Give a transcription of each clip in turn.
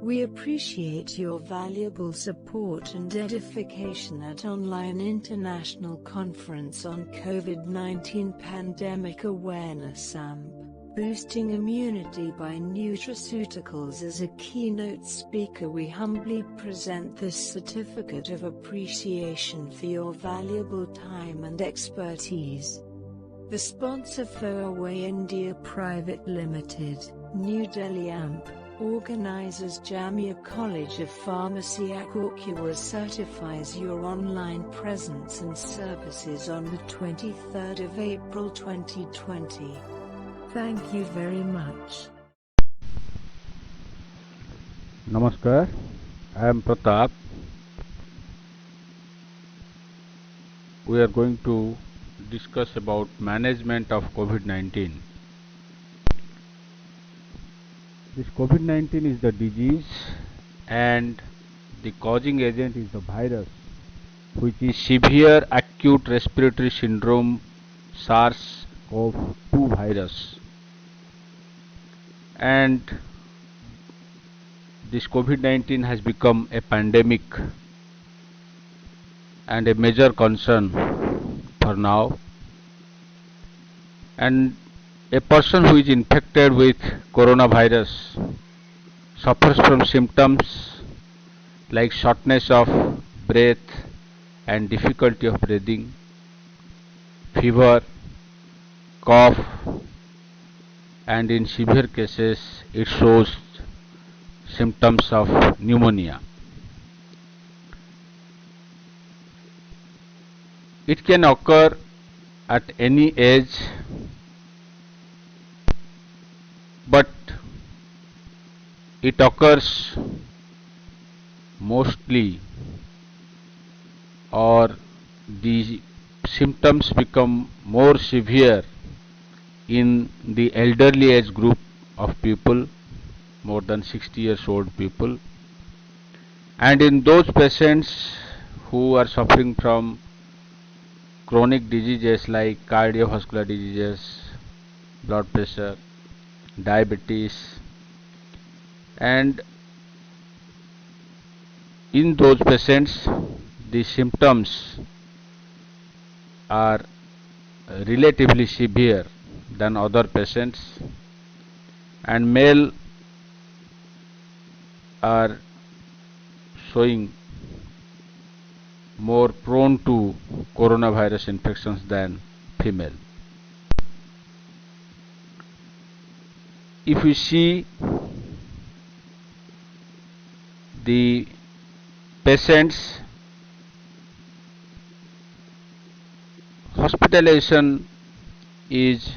We appreciate your valuable support and edification at Online International Conference on COVID-19 Pandemic Awareness AMP, Boosting Immunity by Nutraceuticals. As a keynote speaker, we humbly present this certificate of appreciation for your valuable time and expertise. The sponsor Foway India Private Limited, New Delhi AMP, organizers Jamia College of Pharmacy Akurkua certifies your online presence and services on the 23rd of April 2020. Thank you very much. Namaskar, I am Pratap. We are going to discuss about management of COVID-19. This COVID-19 is the disease and the causing agent is the virus, which is severe acute respiratory syndrome SARS-CoV-2 virus. And this COVID-19 has become a pandemic and a major concern for now. And a person who is infected with coronavirus suffers from symptoms like shortness of breath and difficulty of breathing, fever, cough, and in severe cases it shows symptoms of pneumonia. It can occur at any age, but it occurs mostly, or the symptoms become more severe in the elderly age group of people, more than 60 years old people, and in those patients who are suffering from chronic diseases like cardiovascular diseases, blood pressure, diabetes, and in those patients the symptoms are relatively severe than other patients, and male are showing more prone to coronavirus infections than female. If we see the patients, hospitalization is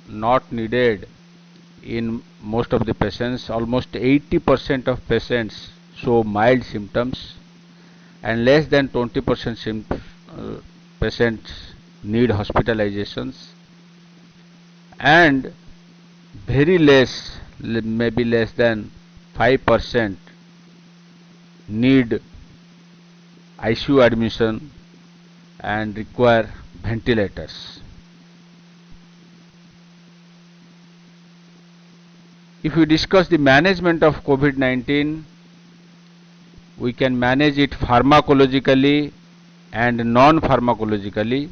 not needed in most of the patients. Almost 80% of patients show mild symptoms, and less than 20% patients need hospitalizations, and very less, maybe less than 5% need ICU admission and require ventilators. If we discuss the management of COVID-19, we can manage it pharmacologically and non-pharmacologically.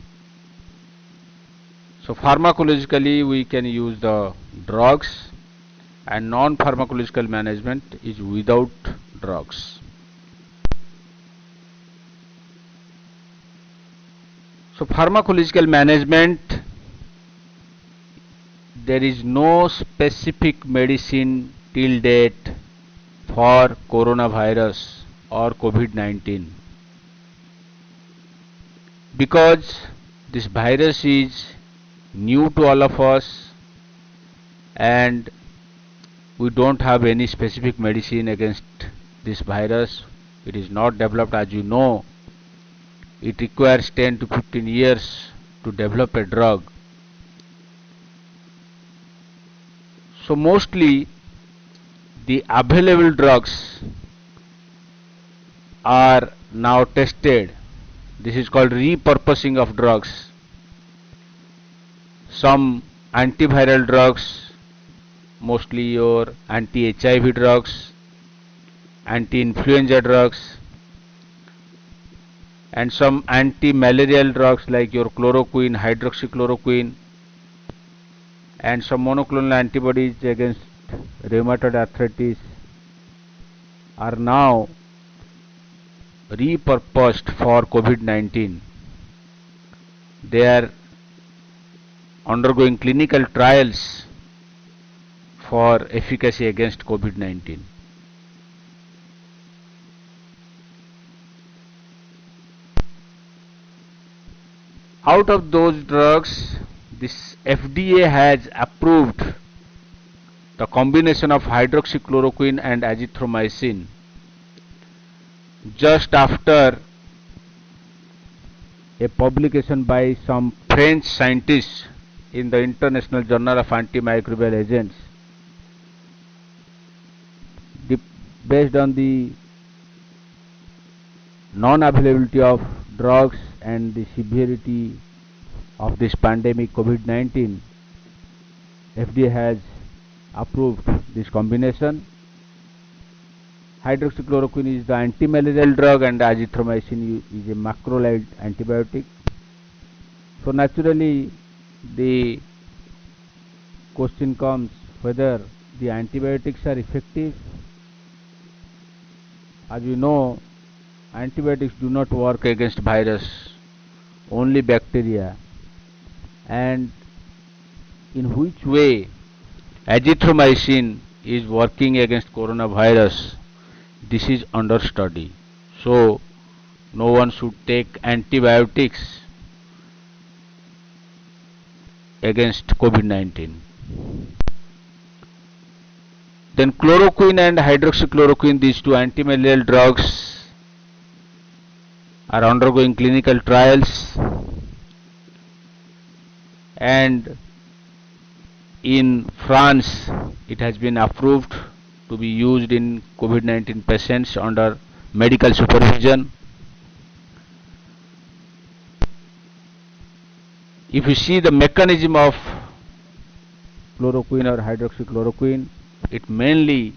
So pharmacologically we can use the drugs, and non-pharmacological management is without drugs. So pharmacological management, there is no specific medicine till date for coronavirus or COVID-19, because this virus is new to all of us and we don't have any specific medicine against this virus. It is not developed, as you know. It requires 10 to 15 years to develop a drug. So mostly the available drugs are now tested. This is called repurposing of drugs. Some antiviral drugs, mostly your anti-HIV drugs, anti-influenza drugs, and some anti-malarial drugs like your chloroquine, hydroxychloroquine, and some monoclonal antibodies against rheumatoid arthritis are now repurposed for COVID-19. They are undergoing clinical trials for efficacy against COVID-19. Out of those drugs, this FDA has approved the combination of hydroxychloroquine and azithromycin just after a publication by some French scientists in the International Journal of Antimicrobial Agents. Based on the non-availability of drugs and the severity of this pandemic COVID-19, FDA has approved this combination. Hydroxychloroquine is the anti-malarial drug and azithromycin is a macrolide antibiotic. So naturally the question comes whether the antibiotics are effective. As you know, antibiotics do not work against virus, only bacteria. And in which way azithromycin is working against coronavirus, this is under study. So no one should take antibiotics against COVID-19. Then chloroquine and hydroxychloroquine, these two antimalarial drugs, are undergoing clinical trials, and in France it has been approved to be used in COVID-19 patients under medical supervision. If you see the mechanism of chloroquine or hydroxychloroquine, it mainly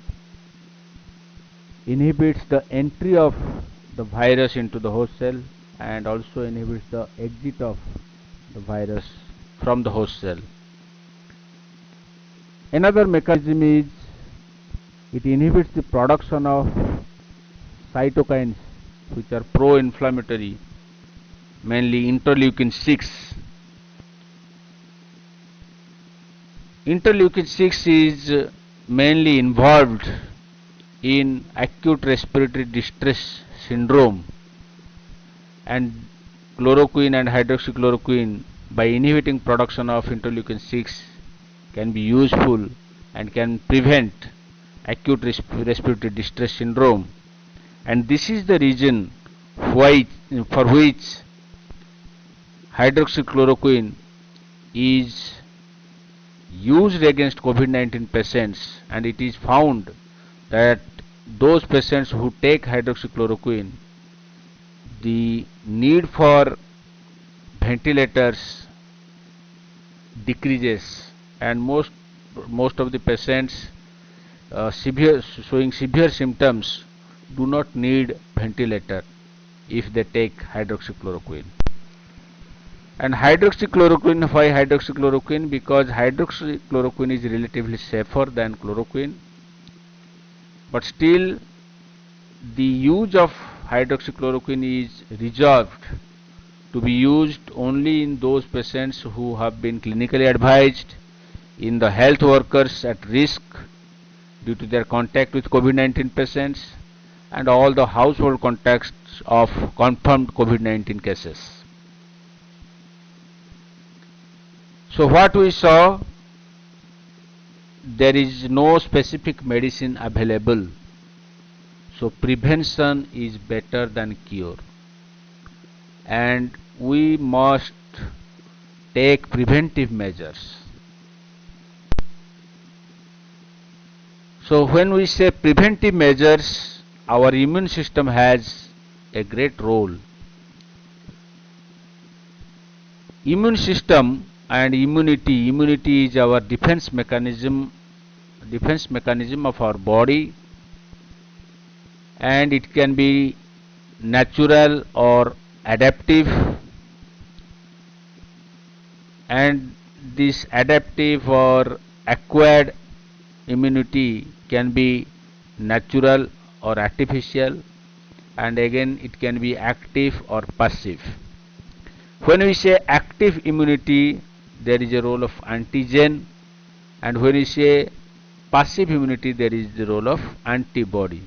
inhibits the entry of the virus into the host cell and also inhibits the exit of the virus from the host cell. Another mechanism is it inhibits the production of cytokines which are pro-inflammatory, mainly interleukin 6. Interleukin 6 is mainly involved in acute respiratory distress syndrome, and chloroquine and hydroxychloroquine, by inhibiting production of interleukin 6, can be useful and can prevent acute respiratory distress syndrome. And this is the reason for which hydroxychloroquine is used against COVID-19 patients, and it is found that those patients who take hydroxychloroquine, the need for ventilators decreases, and most of the patients showing severe symptoms do not need ventilator if they take hydroxychloroquine. And hydroxychloroquine, why hydroxychloroquine? Because hydroxychloroquine is relatively safer than chloroquine, but still the use of hydroxychloroquine is reserved to be used only in those patients who have been clinically advised, in the health workers at risk due to their contact with COVID-19 patients, and all the household contacts of confirmed COVID-19 cases. So what we saw, there is no specific medicine available. So prevention is better than cure, and we must take preventive measures. So when we say preventive measures, our immune system has a great role. Immune system and immunity is our defense mechanism of our body, and it can be natural or adaptive, and this adaptive or acquired immunity can be natural or artificial, and again it can be active or passive. When we say active immunity, there is a role of antigen, and when we say passive immunity, there is the role of antibody.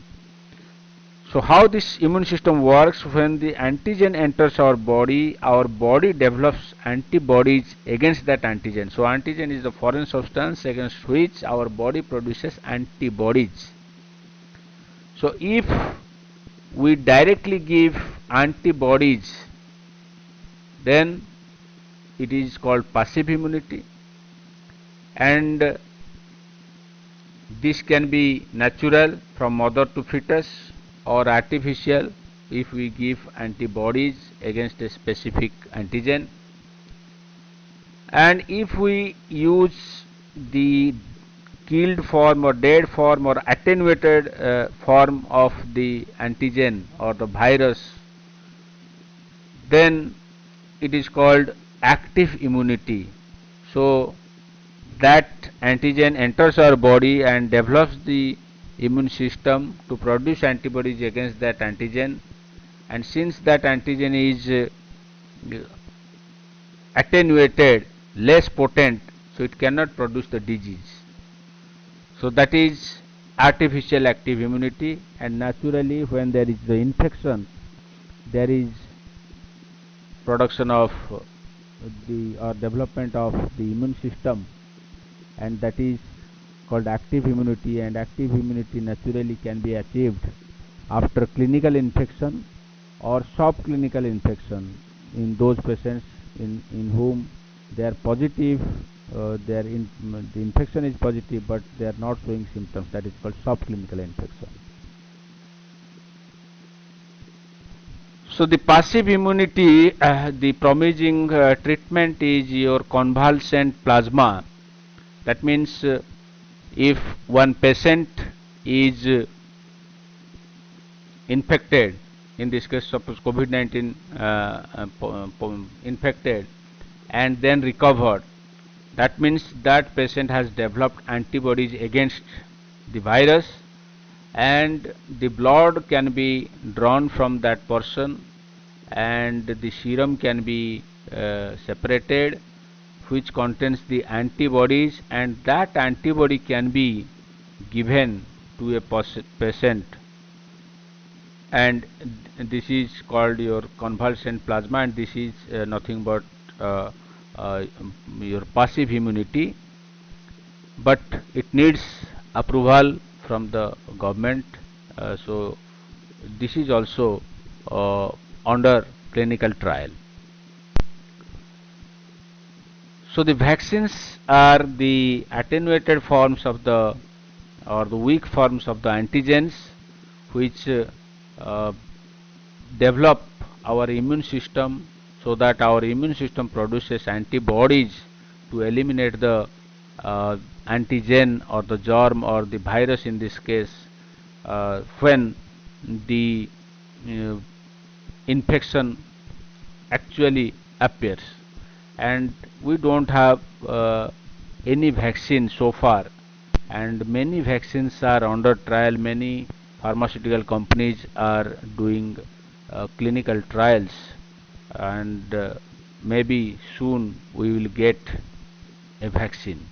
So how this immune system works: when the antigen enters our body develops antibodies against that antigen. So antigen is the foreign substance against which our body produces antibodies. So if we directly give antibodies, then it is called passive immunity, and this can be natural from mother to fetus, or artificial if we give antibodies against a specific antigen. And if we use the killed form or dead form or attenuated form of the antigen or the virus, then it is called active immunity. So that antigen enters our body and develops the immune system to produce antibodies against that antigen, and since that antigen is attenuated, less potent, so it cannot produce the disease. So that is artificial active immunity. And naturally, when there is the infection, there is production of the or development of the immune system, and that is called active immunity. And active immunity naturally can be achieved after clinical infection or subclinical infection in those patients in whom they are positive, the infection is positive but they are not showing symptoms. That is called subclinical infection. So the passive immunity, the promising treatment is your convalescent plasma. That means if one patient is infected, in this case suppose COVID-19 infected and then recovered, that means that patient has developed antibodies against the virus, and the blood can be drawn from that person and the serum can be separated, which contains the antibodies, and that antibody can be given to a patient, and this is called your convalescent plasma, and this is nothing but your passive immunity, but it needs approval from the government. So this is also under clinical trial. So the vaccines are the attenuated forms of the or the weak forms of the antigens which develop our immune system, so that our immune system produces antibodies to eliminate the antigen or the germ or the virus in this case when the infection actually appears. And we don't have any vaccine so far, and many vaccines are under trial. Many pharmaceutical companies are doing clinical trials, and maybe soon we will get a vaccine.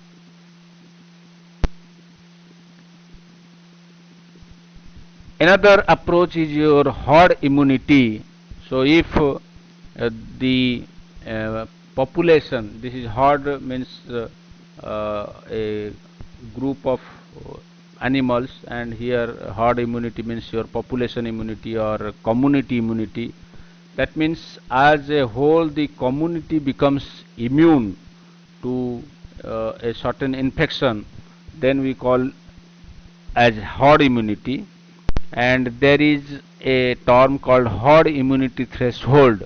Another approach is your herd immunity. So if the population, this is herd means a group of animals, and here herd immunity means your population immunity or community immunity. That means as a whole the community becomes immune to a certain infection, then we call as herd immunity. And there is a term called herd immunity threshold,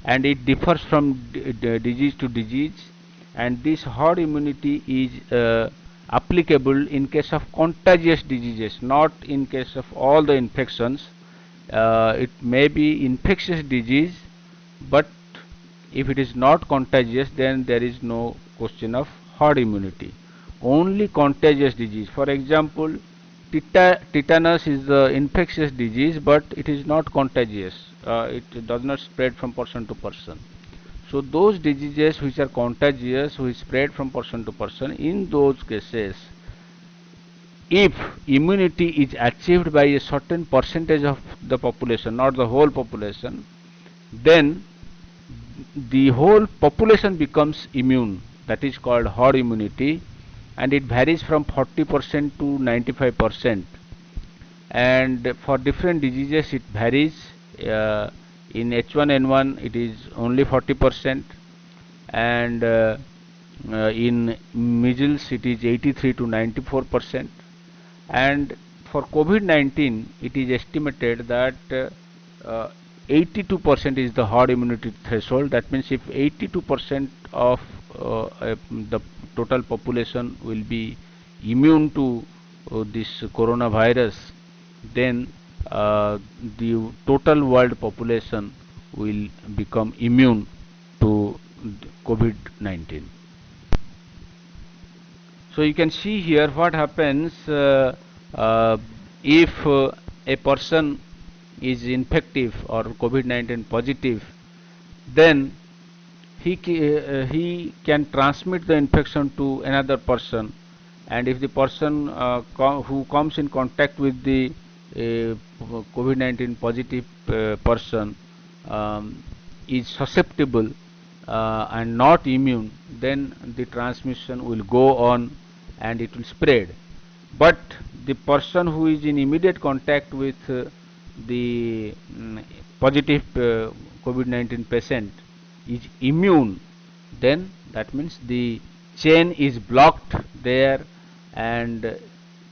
and it differs from disease to disease, and this herd immunity is applicable in case of contagious diseases, not in case of all the infections. it may be infectious disease, but if it is not contagious, then there is no question of herd immunity. Only contagious disease. For example, tetanus is the infectious disease, but it is not contagious. It does not spread from person to person. So those diseases which are contagious, which spread from person to person, in those cases, if immunity is achieved by a certain percentage of the population, not the whole population, then the whole population becomes immune. That is called herd immunity, and it varies from 40% to 95%. And for different diseases, it varies. In H1N1, it is only 40%, and in measles, it is 83 to 94%. And for COVID-19, it is estimated that 82% is the herd immunity threshold. That means if 82% of the total population will be immune to this coronavirus, then the total world population will become immune to COVID-19. So you can see here what happens if a person is infective or COVID-19 positive, then he can transmit the infection to another person, and if the person who comes in contact with the COVID-19 positive person is susceptible and not immune, then the transmission will go on and it will spread. But the person who is in immediate contact with the positive COVID-19 patient is immune, then that means the chain is blocked there, and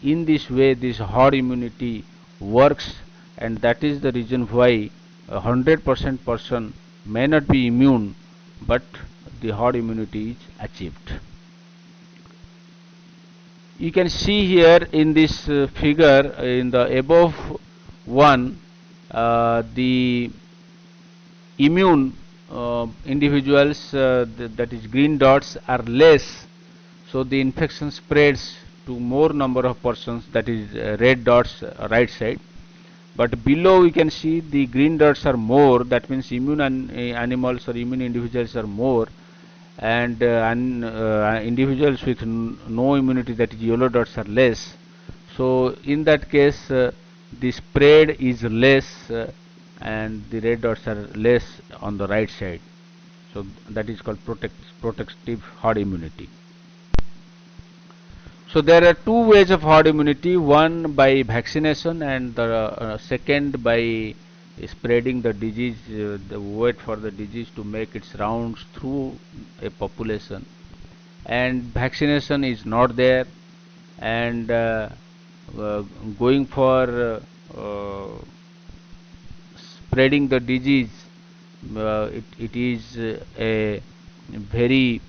in this way this herd immunity works, and that is the reason why 100% person may not be immune, but the herd immunity is achieved. You can see here in this figure in the above one, the immune individuals, that is green dots, are less, so the infection spreads to more number of persons, that is red dots right side. But below we can see the green dots are more, that means immune animals or immune individuals are more, and individuals with no immunity, that is yellow dots, are less. So in that case the spread is less, and the red dots are less on the right side. So that is called protective herd immunity. So there are two ways of herd immunity, one by vaccination and the second by spreading the disease, the wait for the disease to make its rounds through a population. And vaccination is not there, and going for spreading the disease, it is a very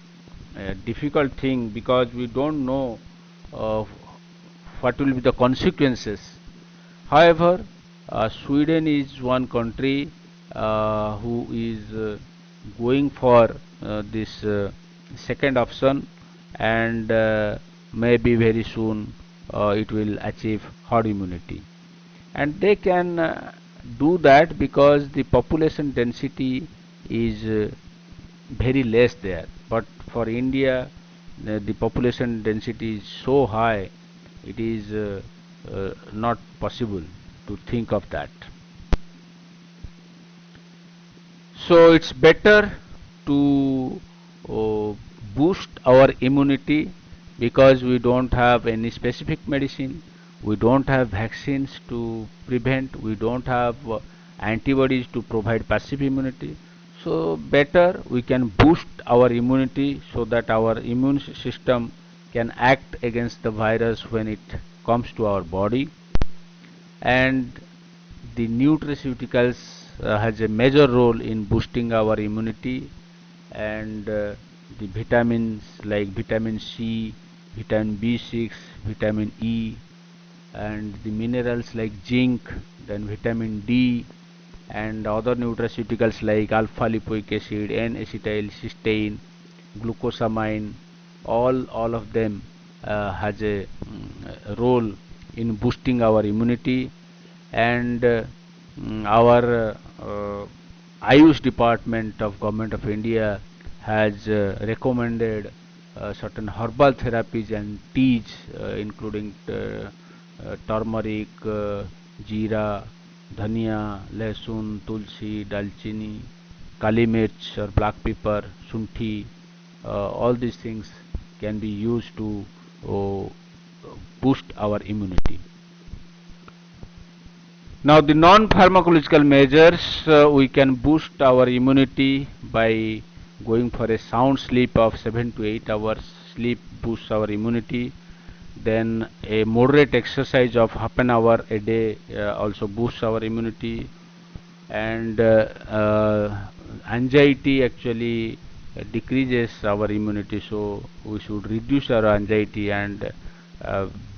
difficult thing, because we don't know what will be the consequences. However, Sweden is one country who is going for this second option, and maybe very soon it will achieve herd immunity. And they can do that because the population density is very less there. But for India, the population density is so high, it is not possible to think of that. So it's better to boost our immunity, because we don't have any specific medicine, we don't have vaccines to prevent, we don't have antibodies to provide passive immunity. So better we can boost our immunity, so that our immune system can act against the virus when it comes to our body. And the nutraceuticals has a major role in boosting our immunity, and the vitamins like vitamin C, vitamin B6, vitamin E, and the minerals like zinc, then vitamin D, and other nutraceuticals like alpha lipoic acid, N-acetyl cysteine, glucosamine. All of them has a role in boosting our immunity, and our Ayush department of Government of India has recommended certain herbal therapies and teas, including turmeric, jeera, dhania, lesun, tulsi, dalchini, kali mirch or black pepper, sunthi. All these things can be used to uh, boost our immunity. Now, the non-pharmacological measures, we can boost our immunity by going for a sound sleep of 7 to 8 hours. Sleep boosts our immunity. Then a moderate exercise of half an hour a day also boosts our immunity. And anxiety actually decreases our immunity, so we should reduce our anxiety, and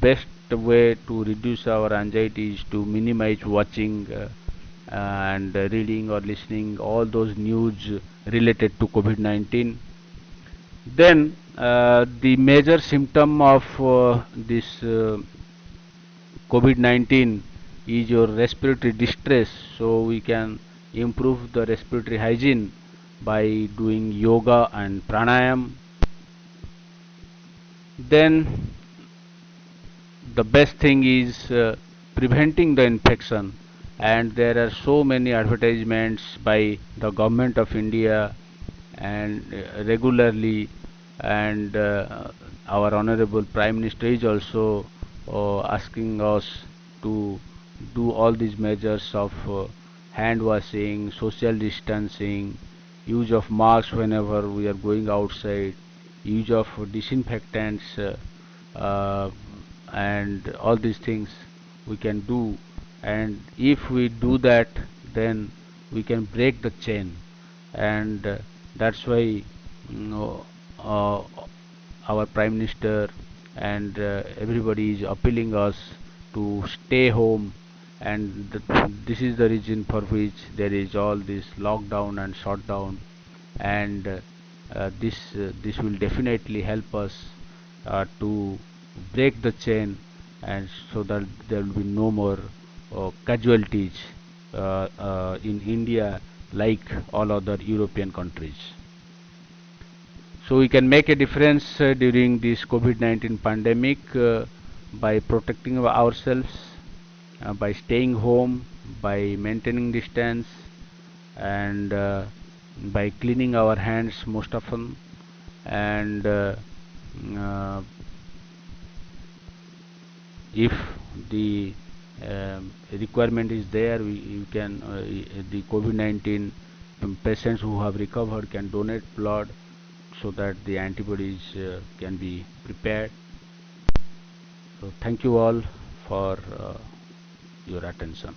best way to reduce our anxiety is to minimize watching and reading or listening all those news related to COVID-19. Then the major symptom of this COVID-19 is your respiratory distress, so we can improve the respiratory hygiene by doing yoga and pranayam. Then the best thing is preventing the infection, and there are so many advertisements by the Government of India and regularly, and our honorable Prime Minister is also asking us to do all these measures of hand washing, social distancing, use of masks whenever we are going outside, use of disinfectants, uh, and all these things we can do. And if we do that, then we can break the chain, and that's why uh, our Prime Minister and everybody is appealing us to stay home, and this is the reason for which there is all this lockdown and shutdown, and this will definitely help us to break the chain, and so that there will be no more casualties in India like all other European countries. So we can make a difference during this COVID-19 pandemic by protecting ourselves, by staying home, by maintaining distance, and by cleaning our hands most often, and uh, if the requirement is there, you can the COVID-19 patients who have recovered can donate blood so that the antibodies can be prepared. So thank you all for your attention.